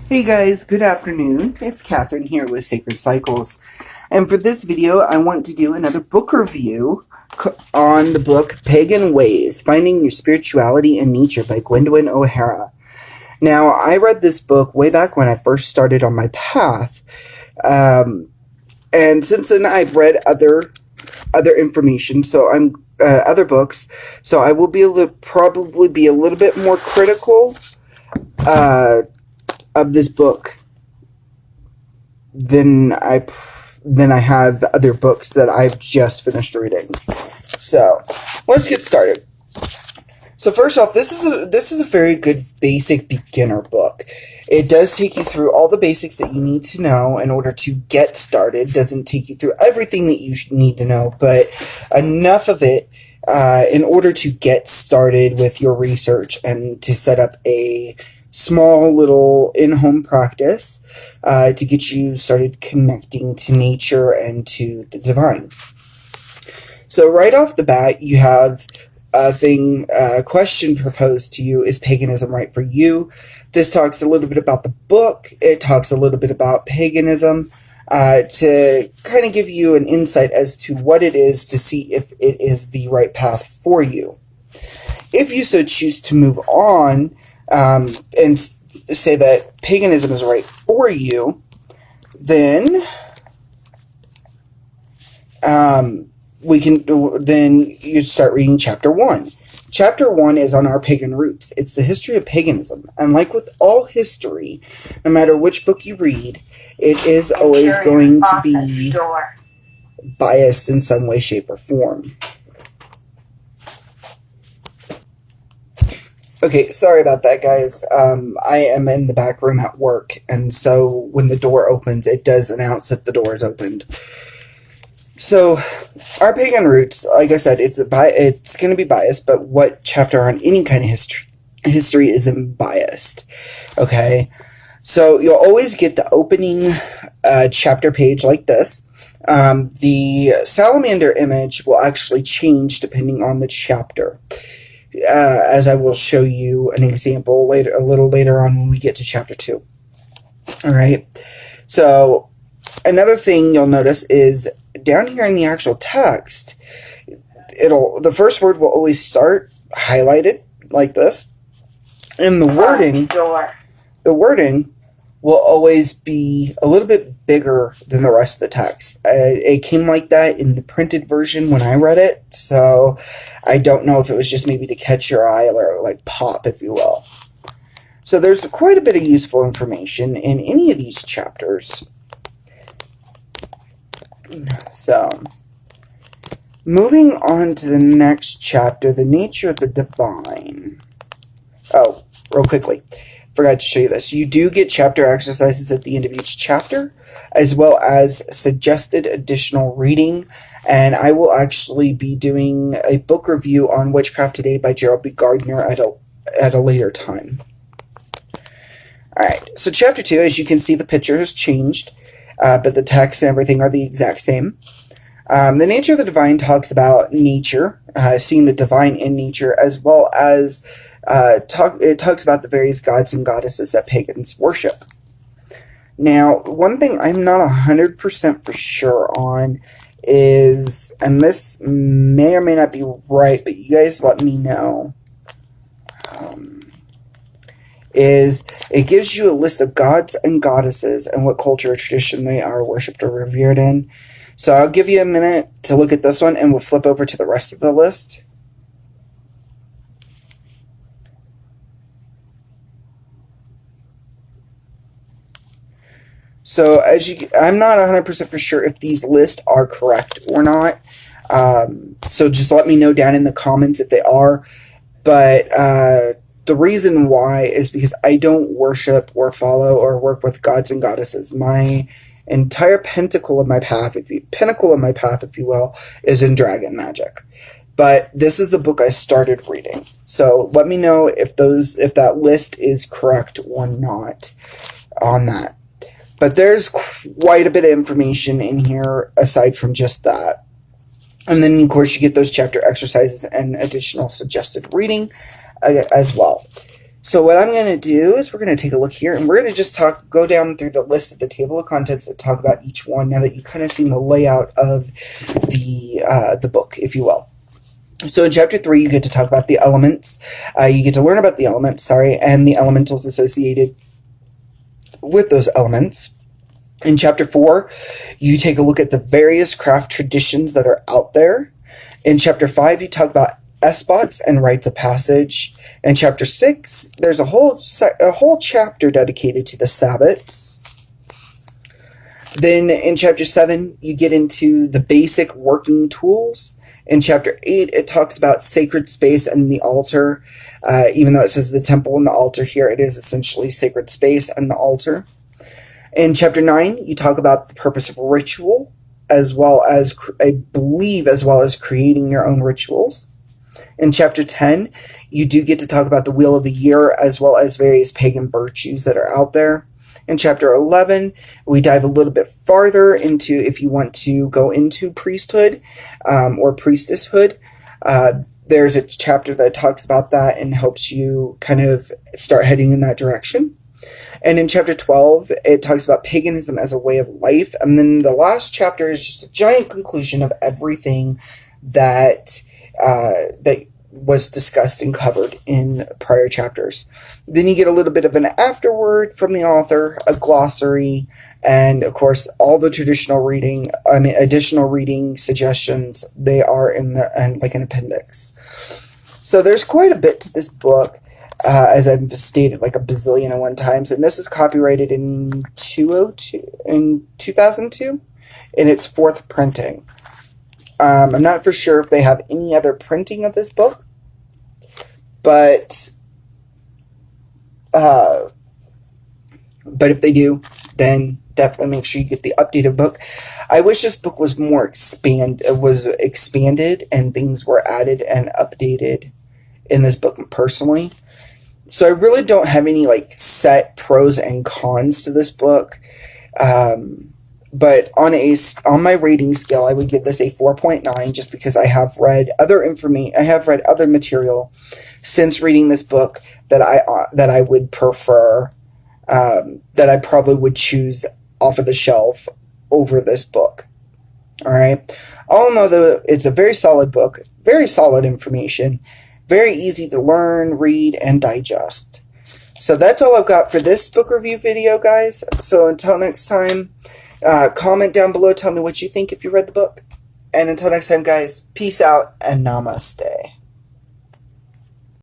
Hey guys, good afternoon. It's Catherine here with Sacred Cycles. And for this video, I want to do another book review on the book Pagan Ways, Finding Your Spirituality in Nature by Gwydion Hara. Now, I read this book way back when I first started on my path. And since then, I've read other information, other books, so I will probably be a little bit more critical of this book than I have other books that I've just finished reading. So let's get started. So first off, this is a very good basic beginner book. It does take you through all the basics that you need to know in order to get started. It doesn't take you through everything that you need to know, but enough of it in order to get started with your research and to set up a small little in-home practice to get you started connecting to nature and to the divine. So right off the bat, you have a question proposed to you: is paganism right for you? This talks a little bit about the book. It talks a little bit about paganism to kind of give you an insight as to what it is, to see if it is the right path for you. If you so choose to move on and say that paganism is right for you, then you start reading chapter 1. Chapter 1 is on our pagan roots. It's the history of paganism. And like with all history, no matter which book you read, it is always going to be biased in some way, shape, or form. Okay, sorry about that, guys. I am in the back room at work, and so when the door opens, it does announce that the door is opened. So, our pagan roots, like I said, it's going to be biased, but what chapter on any kind of history isn't biased? Okay, so you'll always get the opening chapter page like this. The salamander image will actually change depending on the chapter. As I will show you an example a little later on when we get to chapter 2. Alright, so another thing you'll notice is down here in the actual text, the first word will always start highlighted like this, and the wording will always be a little bit bigger than the rest of the text. It came like that in the printed version when I read it, so I don't know if it was just maybe to catch your eye or like pop, if you will. So there's quite a bit of useful information in any of these chapters. So, moving on to the next chapter, the nature of the divine. Oh, real quickly. Forgot to show you this. You do get chapter exercises at the end of each chapter, as well as suggested additional reading, and I will actually be doing a book review on Witchcraft Today by Gerald B. Gardner at a later time. Alright, so chapter 2, as you can see, the picture has changed, but the text and everything are the exact same. The nature of the divine talks about nature, seeing the divine in nature, as well as it talks about the various gods and goddesses that pagans worship. Now, one thing I'm not 100% for sure on is, and this may or may not be right, but you guys let me know, is it gives you a list of gods and goddesses and what culture or tradition they are worshipped or revered in. So I'll give you a minute to look at this one, and we'll flip over to the rest of the list. So I'm not 100% for sure if these lists are correct or not. So just let me know down in the comments if they are. But the reason why is because I don't worship or follow or work with gods and goddesses. My entire pinnacle of my path, if you will, is in dragon magic. But this is a book I started reading. So let me know if that list is correct or not on that. But there's quite a bit of information in here aside from just that. And then, of course, you get those chapter exercises and additional suggested reading as well. So So what I'm going to do is we're going to take a look here, and we're going to just go down through the list of the table of contents and talk about each one now that you've kind of seen the layout of the book, if you will. So in Chapter 3, you get to talk about the elements. You get to learn about the elements, and the elementals associated with those elements. In Chapter 4, you take a look at the various craft traditions that are out there. In Chapter 5, you talk about espots and rites of passage. In Chapter 6, there's a whole chapter dedicated to the Sabbats. Then in Chapter 7, you get into the basic working tools. In Chapter 8, it talks about sacred space and the altar. Even though it says the temple and the altar here, it is essentially sacred space and the altar. In Chapter 9, you talk about the purpose of ritual, as well as creating your own rituals. In Chapter 10, you do get to talk about the Wheel of the Year, as well as various pagan virtues that are out there. In Chapter 11, we dive a little bit farther into if you want to go into priesthood or priestesshood. There's a chapter that talks about that and helps you kind of start heading in that direction. And in Chapter 12, it talks about paganism as a way of life. And then the last chapter is just a giant conclusion of everything that was discussed and covered in prior chapters. Then you get a little bit of an afterword from the author, a glossary, and of course all the additional reading suggestions. They are and like an appendix. So there's quite a bit to this book, as I've stated like a bazillion and one times. And this is copyrighted in 2002, in its 4th printing. I'm not for sure if they have any other printing of this book, but if they do, then definitely make sure you get the updated book. I wish this book was more expanded and things were added and updated in this book personally. So I really don't have any like set pros and cons to this book. But on my rating scale, I would give this a 4.9 just because I have read other material since reading this book that I would prefer, that I probably would choose off of the shelf over this book. All right. All in all, though, it's a very solid book, very solid information, very easy to learn, read, and digest. So that's all I've got for this book review video, guys. So until next time, comment down below, tell me what you think if you read the book. And until next time, guys, peace out and namaste.